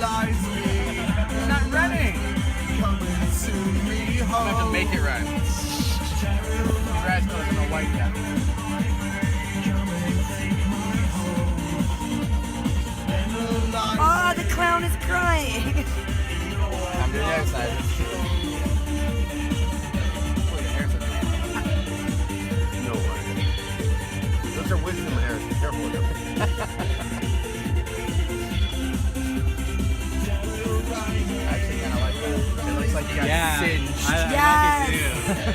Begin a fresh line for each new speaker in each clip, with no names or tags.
lies me. It's not running. Coming to me home. I have to make it run. Your ass knows I'm a white guy.
Oh, the clown is crying.
I'm doing the other side. No way. Those are wisdom hairs. Be careful with them. Actually, kind of like that. It looks like you got singed.
Yes.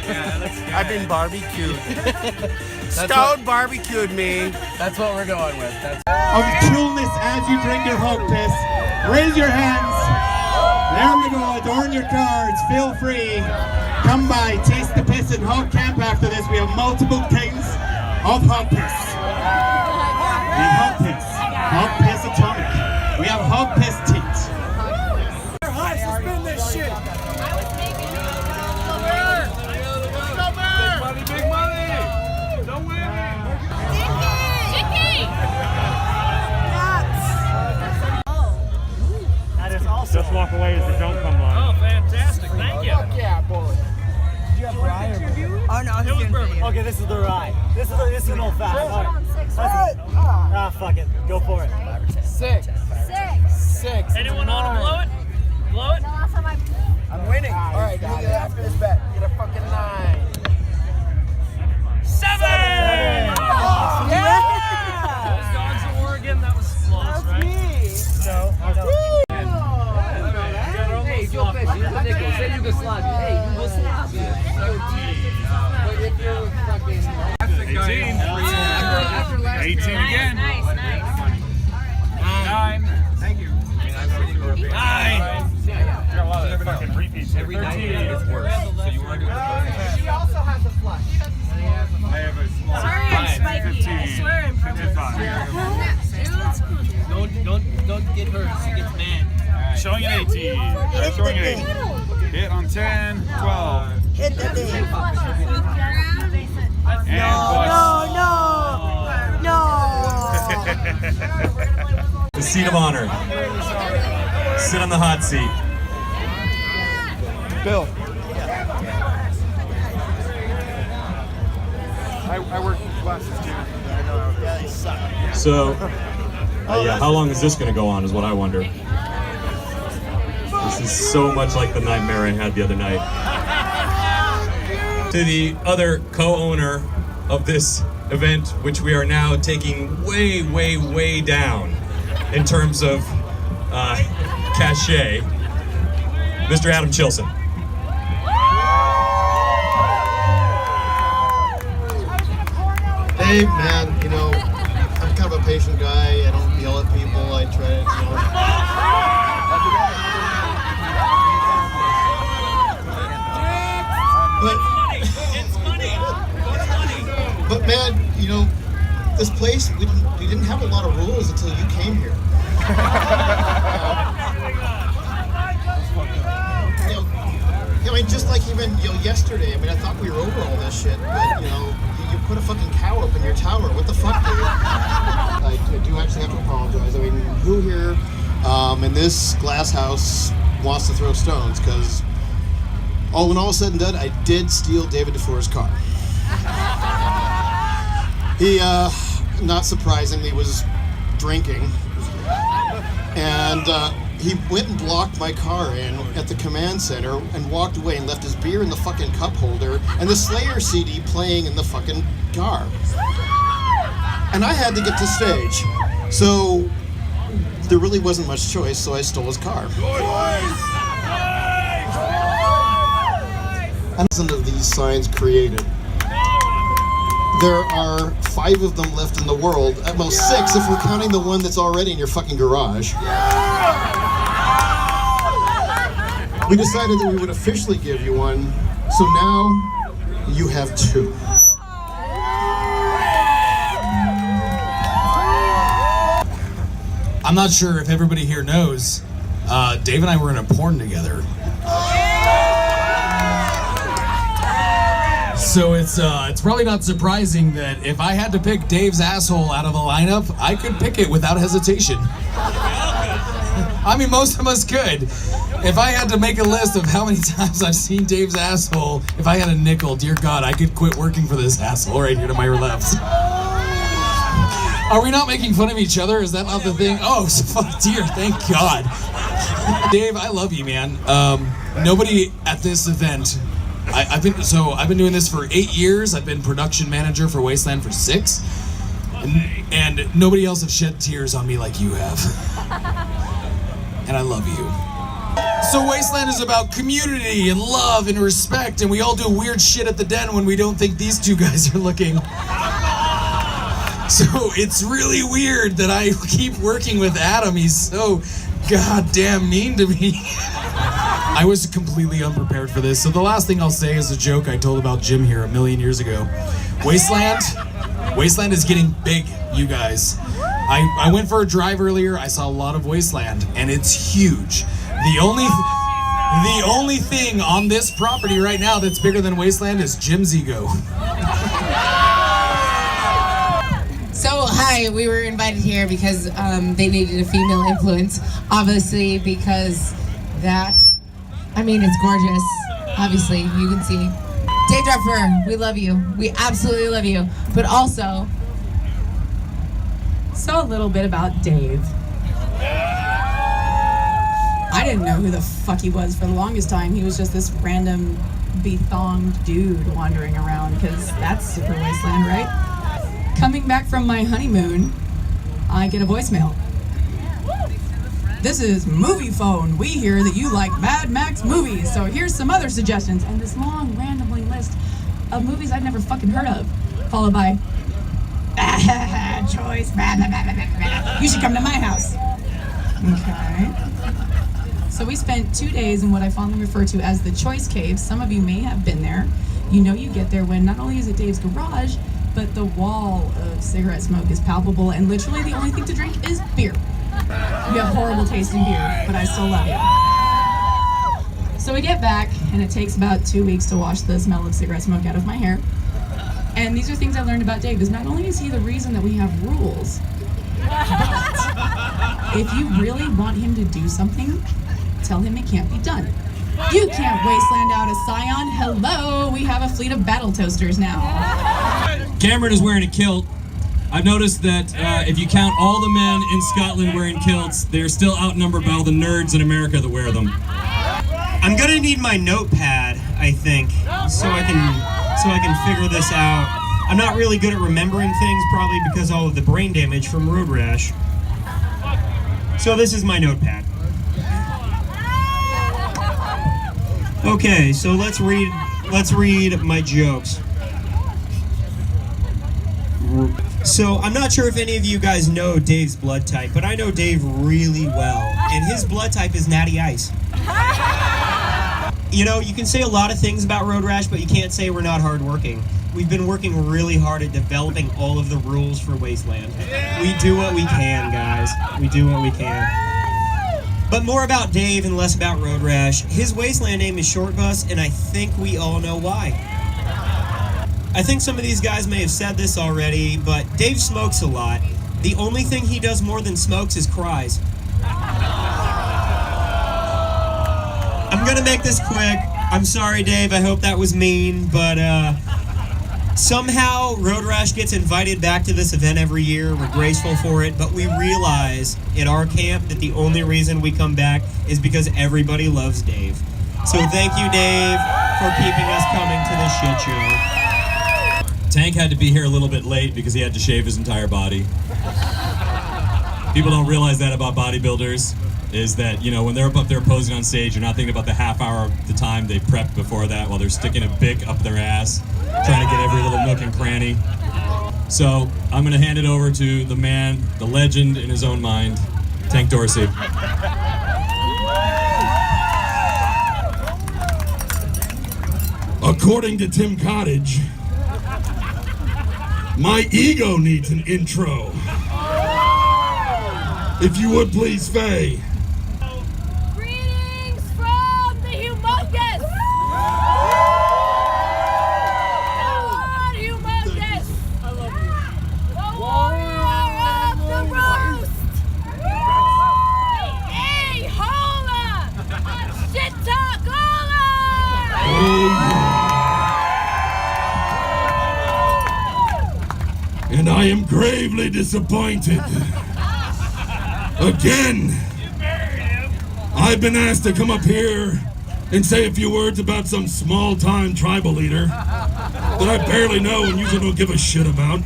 Yeah, it looks good.
I've been barbecued. Stone barbecued me. That's what we're going with. That's
of coolness as you drink your Hulk piss. Raise your hands. There we go. Adorn your cards. Feel free. Come by. Taste the piss in Hulk Camp after this. We have multiple things of Hulk piss. We have Hulk piss. Hulk piss atomic. We have Hulk piss teat.
Hi, suspend this shit. Big money. Don't win.
Just walk away as the don't come line.
Oh, fantastic. Thank you.
Fuck yeah, boy. Did you have rye or
Oh no,
It was perfect.
Okay, this is the rye. This is an old fashioned. Ah, fuck it. Go for it.
6.
Anyone want to blow it? Blow it?
I'm winning. All right, give me that after this bet. Get a fucking 9.
7!
Yeah.
Those dogs in Oregon, that was close, right?
Hey, Joe Pesci, you say Yugoslavia. Hey, Yugoslavia. But if you're fucking
18.
after last
18 again.
Nice.
9.
Thank you.
9.
Got a lot of fucking repeats.
Every night it gets worse. So you want to do it? She also has a flush.
I have a small.
Sorry, I'm spiky.
15.
I swear I'm perfect.
55.
Don't get her. She gets mad.
Showing an 18. Showing an 8. Hit on 10, 12.
Hit the thing.
And
No.
The seat of honor. Sit on the hot seat.
Bill. I work in classes too. I know. Yeah, they suck.
So, yeah, how long is this going to go on is what I wonder. This is so much like the nightmare I had the other night. To the other co-owner of this event, which we are now taking way, way, way down in terms of cachet, Mr. Adam Chilson.
Dave, man, you know, I'm kind of a patient guy. I don't yell at people. I try to, But man, you know, this place, we didn't have a lot of rules until you came here. I mean, just like even yesterday. I mean, I thought we were over all this shit, but you put a fucking cow up in your tower. What the fuck, dude? I do actually have to apologize. I mean, who here in this glass house wants to throw stones? Because when all was said and done, I did steal David Dufour's car. He, not surprisingly, was drinking, and he went and blocked my car in at the command center and walked away and left his beer in the fucking cup holder and the Slayer CD playing in the fucking car. And I had to get to stage, so there really wasn't much choice, so I stole his car. Thousands of these signs created. There are 5 of them left in the world, at most 6 if we're counting the one that's already in your fucking garage. We decided that we would officially give you one, so now you have 2.
I'm not sure if everybody here knows, Dave and I were in a porn together. So it's probably not surprising that if I had to pick Dave's asshole out of a lineup, I could pick it without hesitation. I mean, most of us could. If I had to make a list of how many times I've seen Dave's asshole, if I had a nickel, dear God, I could quit working for this asshole right here to my left. Are we not making fun of each other? Is that not the thing? Oh, fuck, dear, thank God. Dave, I love you, man. Nobody at this event. I've been doing this for 8 years. I've been production manager for Wasteland for 6, and nobody else has shed tears on me like you have. And I love you. So Wasteland is about community and love and respect, and we all do weird shit at the den when we don't think these two guys are looking. So it's really weird that I keep working with Adam. He's so goddamn mean to me. I was completely unprepared for this. So the last thing I'll say is a joke I told about Jim here 1,000,000 years ago. Wasteland is getting big, you guys. I went for a drive earlier. I saw a lot of Wasteland, and it's huge. The only thing on this property right now that's bigger than Wasteland is Jim's ego.
So, hi, we were invited here because they needed a female influence, obviously, because it's gorgeous. Obviously, you can see. Dave Dufour, we love you. We absolutely love you. But also,
so a little bit about Dave. I didn't know who the fuck he was for the longest time. He was just this random bethonged dude wandering around, because that's super Wasteland, right? Coming back from my honeymoon, I get a voicemail. This is Movie Phone. We hear that you like Mad Max movies, so here's some other suggestions. And this long, randomly list of movies I've never fucking heard of, followed by choice. You should come to my house. Okay. So we spent 2 days in what I fondly refer to as the Choice Cave. Some of you may have been there. You know you get there when not only is it Dave's garage, but the wall of cigarette smoke is palpable, and literally the only thing to drink is beer. You have horrible tasting beer, but I still love you. So we get back, and it takes about 2 weeks to wash the smell of cigarette smoke out of my hair. And these are things I learned about Dave, is not only is he the reason that we have rules, but if you really want him to do something, tell him it can't be done. You can't Wasteland out a Scion. Hello, we have a fleet of battle toasters now.
Cameron is wearing a kilt. I've noticed that if you count all the men in Scotland wearing kilts, they're still outnumbered by all the nerds in America that wear them.
I'm gonna need my notepad, I think, so I can figure this out. I'm not really good at remembering things, probably because of all of the brain damage from road rash. So this is my notepad. Okay, so let's read my jokes. So I'm not sure if any of you guys know Dave's blood type, but I know Dave really well, and his blood type is natty ice. You know, you can say a lot of things about road rash, but you can't say we're not hardworking. We've been working really hard at developing all of the rules for Wasteland. We do what we can, guys. We do what we can. But more about Dave and less about road rash. His Wasteland name is Shortbus, and I think we all know why. I think some of these guys may have said this already, but Dave smokes a lot. The only thing he does more than smokes is cries. I'm gonna make this quick. I'm sorry, Dave, I hope that was mean, but somehow Road Rash gets invited back to this event every year. We're grateful for it, but we realize at our camp that the only reason we come back is because everybody loves Dave. So thank you, Dave, for keeping us coming to this shit show.
Tank had to be here a little bit late because he had to shave his entire body. People don't realize that about bodybuilders, is that, you know, when they're up there posing on stage, you're not thinking about the half hour of the time they prepped before that while they're sticking a bic up their ass, trying to get every little nook and cranny. So I'm going to hand it over to the man, the legend in his own mind, Tank Dorsey.
According to Tim Cottage, my ego needs an intro. If you would please, Faye.
Greetings from the humongous! Humongous! I love you. The warrior of the roast! Hey,
bitterly disappointed. Again, I've been asked to come up here and say a few words about some small-time tribal leader that I barely know and usually don't give a shit about.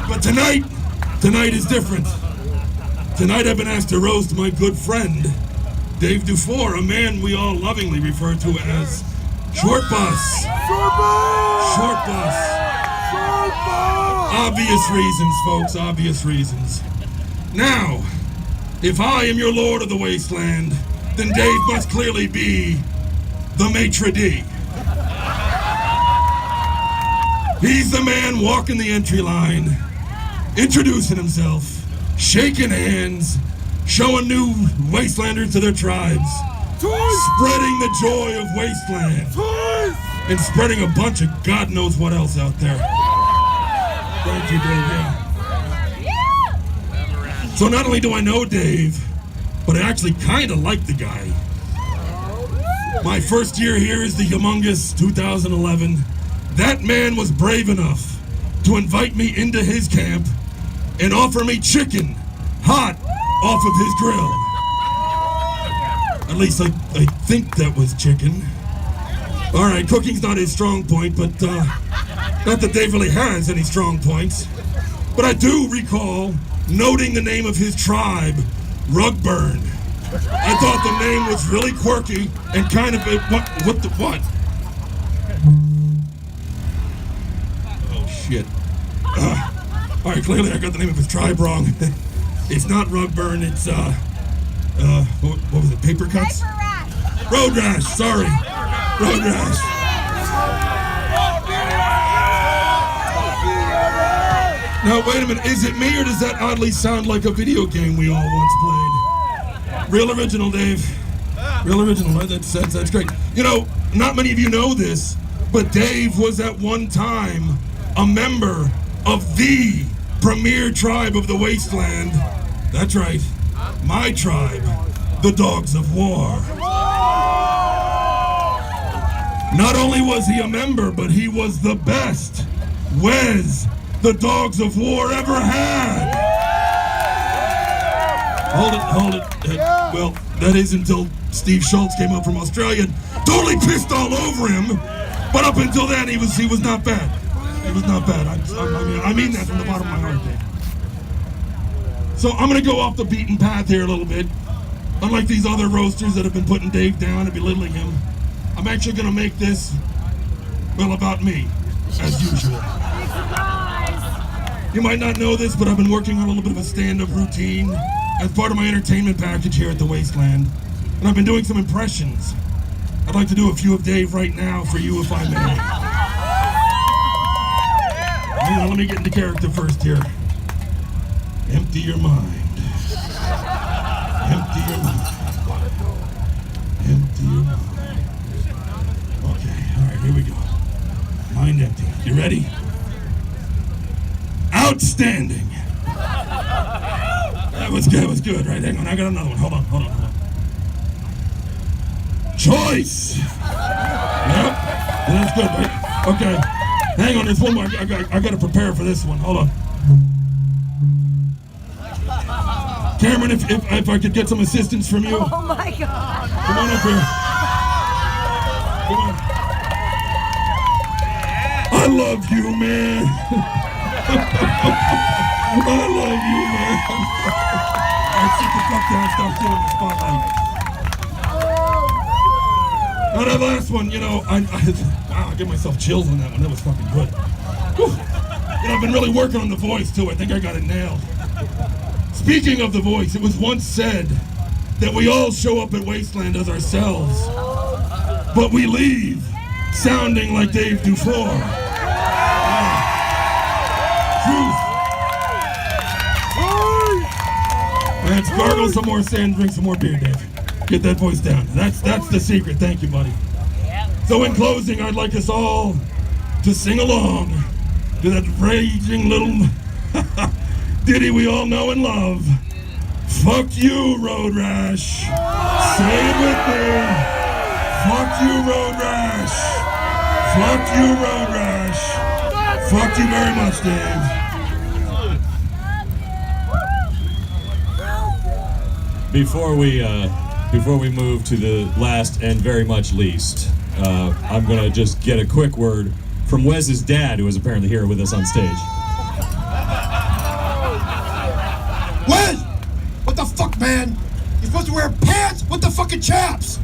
But tonight is different. Tonight I've been asked to roast my good friend, Dave Dufour, a man we all lovingly refer to as Shortbus. Shortbus. Obvious reasons, folks, obvious reasons. Now, if I am your lord of the wasteland, then Dave must clearly be the maitre d'. He's the man walking the entry line, introducing himself, shaking hands, showing new wastelanders to their tribes, spreading the joy of Wasteland, and spreading a bunch of God knows what else out there. Thank you, Dave, yeah. So not only do I know Dave, but I actually kind of like the guy. My first year here is the humongous 2011. That man was brave enough to invite me into his camp and offer me chicken, hot, off of his grill. At least I think that was chicken. All right, cooking's not his strong point, but not that Dave really has any strong points. But I do recall noting the name of his tribe, Rugburn. I thought the name was really quirky and kind of what? Oh shit. All right, clearly I got the name of his tribe wrong. It's not Rugburn, it's what was it? Paper cuts? Road rash. Sorry, road rash. Now wait a minute, is it me or does that oddly sound like a video game we all once played? Real original, Dave. Real original, right? That's great. You know, not many of you know this, but Dave was at one time a member of the premier tribe of the Wasteland. That's right, my tribe, the Dogs of War. Not only was he a member, but he was the best the Dogs of War ever had. Hold it. Well, that is until Steve Schultz came up from Australia and totally pissed all over him. But up until then, he was not bad. He was not bad. I mean that from the bottom of my heart, Dave. So I'm gonna go off the beaten path here a little bit. Unlike these other roasters that have been putting Dave down and belittling him, I'm actually gonna make this, well, about me, as usual. You might not know this, but I've been working on a little bit of a stand-up routine as part of my entertainment package here at the Wasteland. And I've been doing some impressions. I'd like to do a few of Dave right now for you, if I may. Hang on, let me get into character first here. Empty your mind. Empty your mind. Empty your mind. Okay, all right, here we go. Mind empty. You ready? Outstanding. That was good, right? Hang on, I got another one. Hold on. Choice. Yep, that's good, right? Okay, hang on, there's one more. I got to prepare for this one. Hold on. Cameron, if I could get some assistance from you.
Oh my God.
Come on up here. Come on. I love you, man. I love you, man. All right, sit the fuck down, stop stealing the spotlight. Now that last one, you know, I get myself chills on that one. That was fucking good. Whew. You know, I've been really working on the voice too. I think I got it nailed. Speaking of the voice, it was once said that we all show up at Wasteland as ourselves, but we leave sounding like Dave Dufour. Truth. Let's gargle some more sand, drink some more beer, Dave. Get that voice down. That's the secret. Thank you, buddy. So in closing, I'd like us all to sing along to that raging little ditty we all know and love. Fuck you, Road Rash. Say it with me. Fuck you, Road Rash. Fuck you, Road Rash. Fuck you very much, Dave.
Before we move to the last and very much least, I'm gonna just get a quick word from Wes's dad, who is apparently here with us on stage.
Wes! What the fuck, man? You're supposed to wear pants with the fucking chaps!